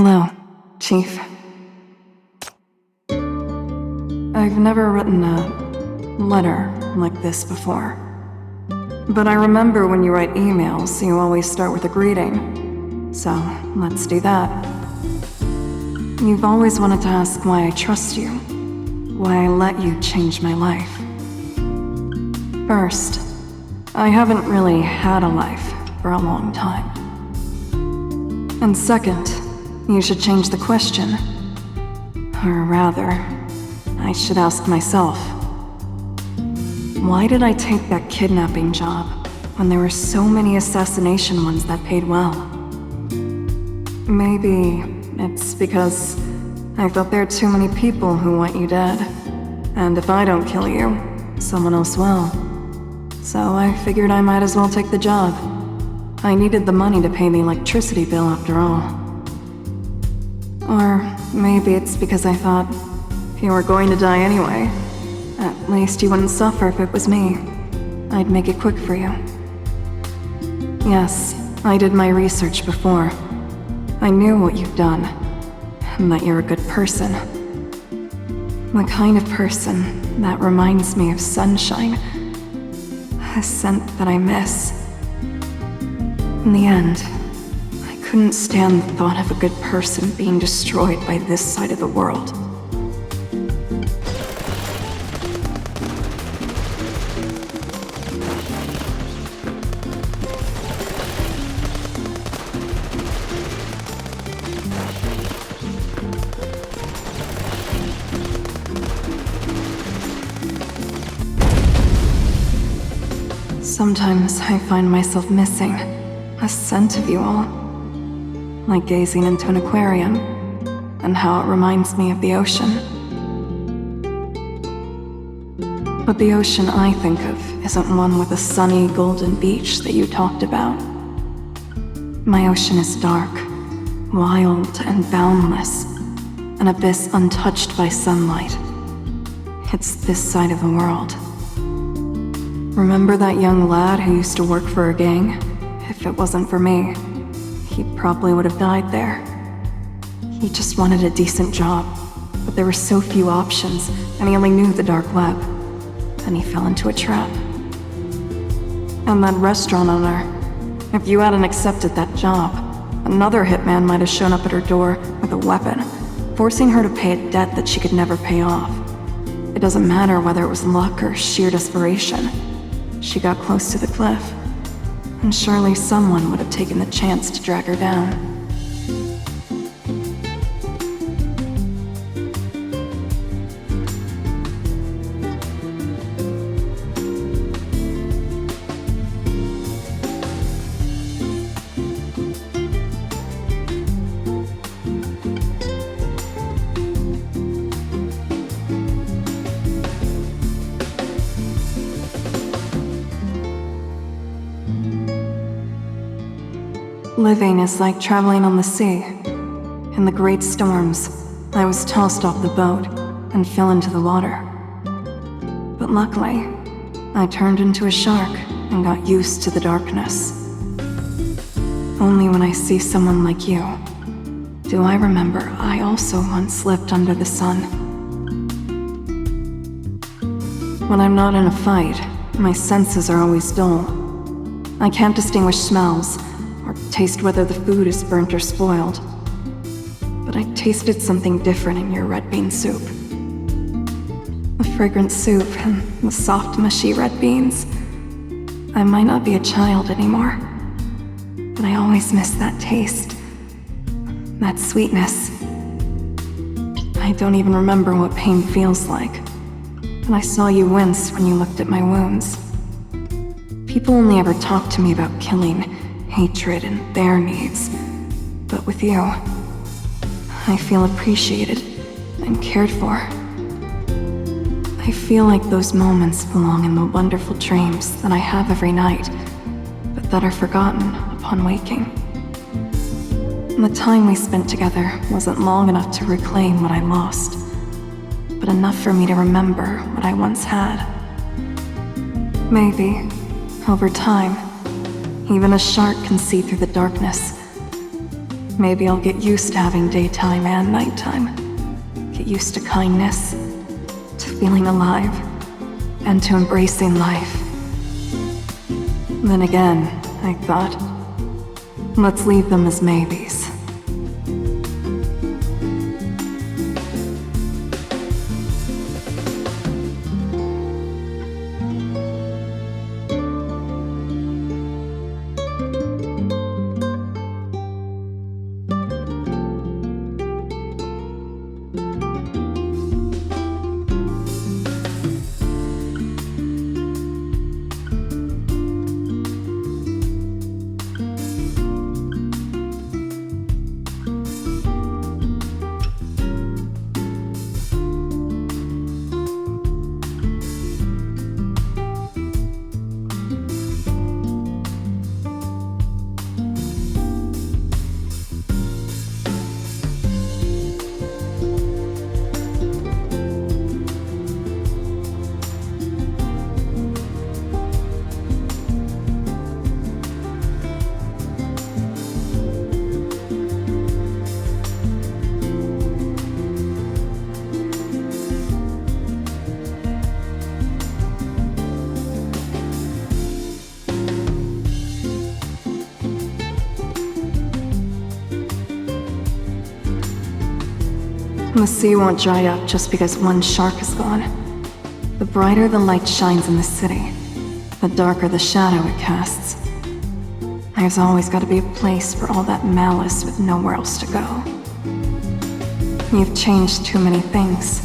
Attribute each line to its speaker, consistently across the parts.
Speaker 1: Hello, Chief. I've never written a letter like this before. But I remember when you write emails, you always start with a greeting. So, let's do that. You've always wanted to ask why I trust you, why I let you change my life. First, I haven't really had a life for a long time. And second, you should change the question. Or rather, I should ask myself, why did I take that kidnapping job when there were so many assassination ones that paid well? Maybe it's because I thought there are too many people who want you dead, and if I don't kill you, someone else will. So I figured I might as well take the job. I needed the money to pay the electricity bill after all. Or maybe it's because I thought, if you were going to die anyway, at least you wouldn't suffer if it was me. I'd make it quick for you. Yes, I did my research before. I knew what you've done, and that you're a good person. The kind of person that reminds me of sunshine, a scent that I miss. In the end, I couldn't stand the thought of a good person being destroyed by this side of the world. Sometimes I find myself missing a scent of you all, like gazing into an aquarium, and how it reminds me of the ocean. But the ocean I think of isn't one with a sunny golden beach that you talked about. My ocean is dark, wild and boundless, an abyss untouched by sunlight. It's this side of the world. Remember that young lad who used to work for a gang? If it wasn't for me, he probably would have died there. He just wanted a decent job, but there were so few options, and he only knew the dark web. Then he fell into a trap. And that restaurant owner, if you hadn't accepted that job, another hitman might have shown up at her door with a weapon, forcing her to pay a debt that she could never pay off. It doesn't matter whether it was luck or sheer desperation. She got close to the cliff, and surely someone would have taken the chance to drag her down. Living is like traveling on the sea. In the great storms, I was tossed off the boat and fell into the water. But luckily, I turned into a shark and got used to the darkness. Only when I see someone like you, do I remember I also once lived under the sun. When I'm not in a fight, my senses are always dull. I can't distinguish smells, or taste whether the food is burnt or spoiled. But I tasted something different in your red bean soup. The fragrant soup and the soft, mushy red beans. I might not be a child anymore, but I always miss that taste, that sweetness. I don't even remember what pain feels like, and I saw you wince when you looked at my wounds. People only ever talk to me about killing, hatred, and their needs. But with you, I feel appreciated and cared for. I feel like those moments belong in the wonderful dreams that I have every night, but that are forgotten upon waking. The time we spent together wasn't long enough to reclaim what I lost, but enough for me to remember what I once had. Maybe, over time, even a shark can see through the darkness. Maybe I'll get used to having daytime and nighttime. Get used to kindness, to feeling alive, and to embracing life. Then again, I thought, let's leave them as maybes. The sea won't dry up just because one shark is gone. The brighter the light shines in the city, the darker the shadow it casts. There's always got to be a place for all that malice with nowhere else to go. You've changed too many things.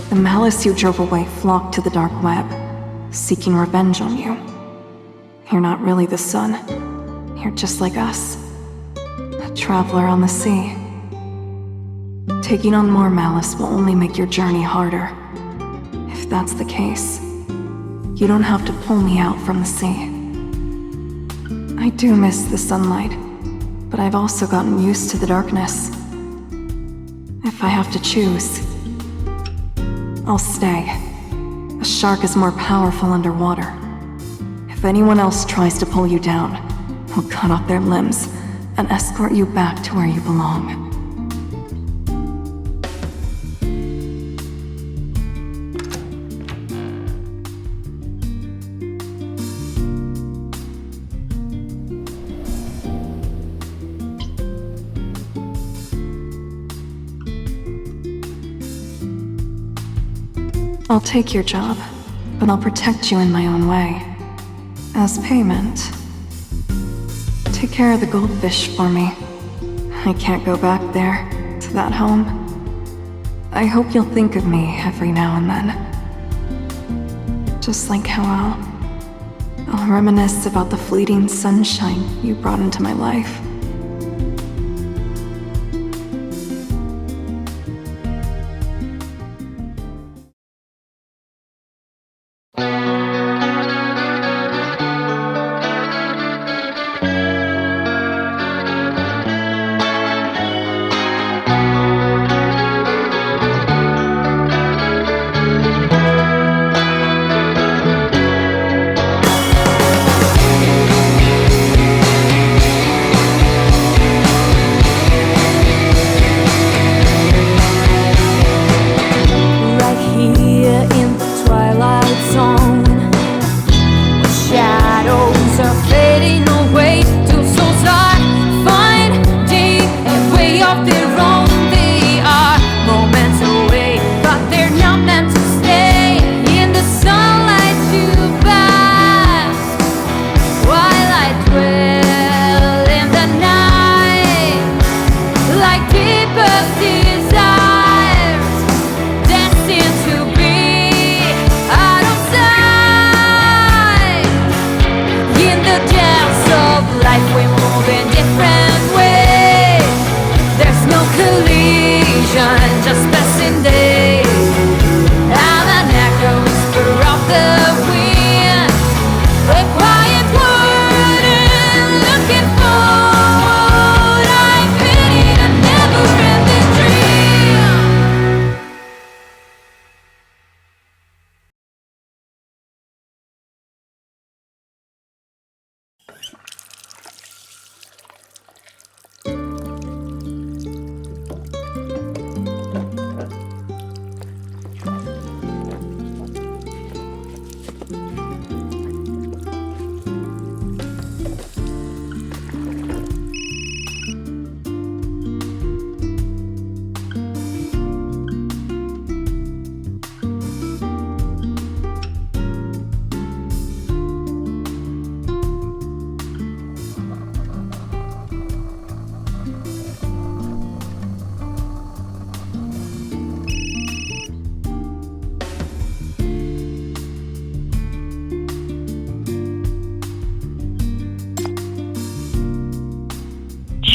Speaker 1: The malice you drove away flocked to the dark web, seeking revenge on you. You're not really the sun. You're just like us, a traveler on the sea. Taking on more malice will only make your journey harder. If that's the case, you don't have to pull me out from the sea. I do miss the sunlight, but I've also gotten used to the darkness. If I have to choose, I'll stay. A shark is more powerful underwater. If anyone else tries to pull you down, I'll cut off their limbs and escort you back to where you belong. I'll take your job, but I'll protect you in my own way. As payment, take care of the goldfish for me. I can't go back there, to that home. I hope you'll think of me every now and then. Just like how I'll reminisce about the fleeting sunshine you brought into my life.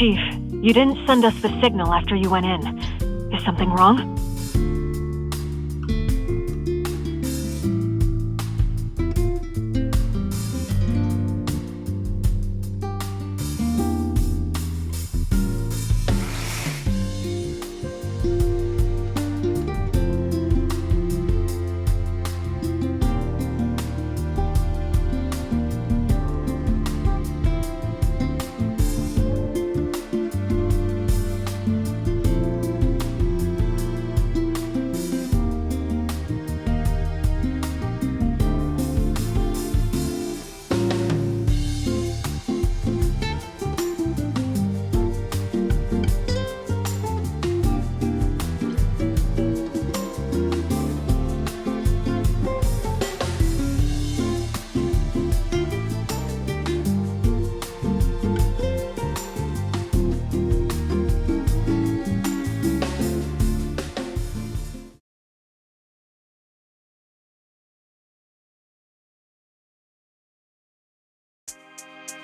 Speaker 2: Chief, you didn't send us the signal after you went in. Is something wrong?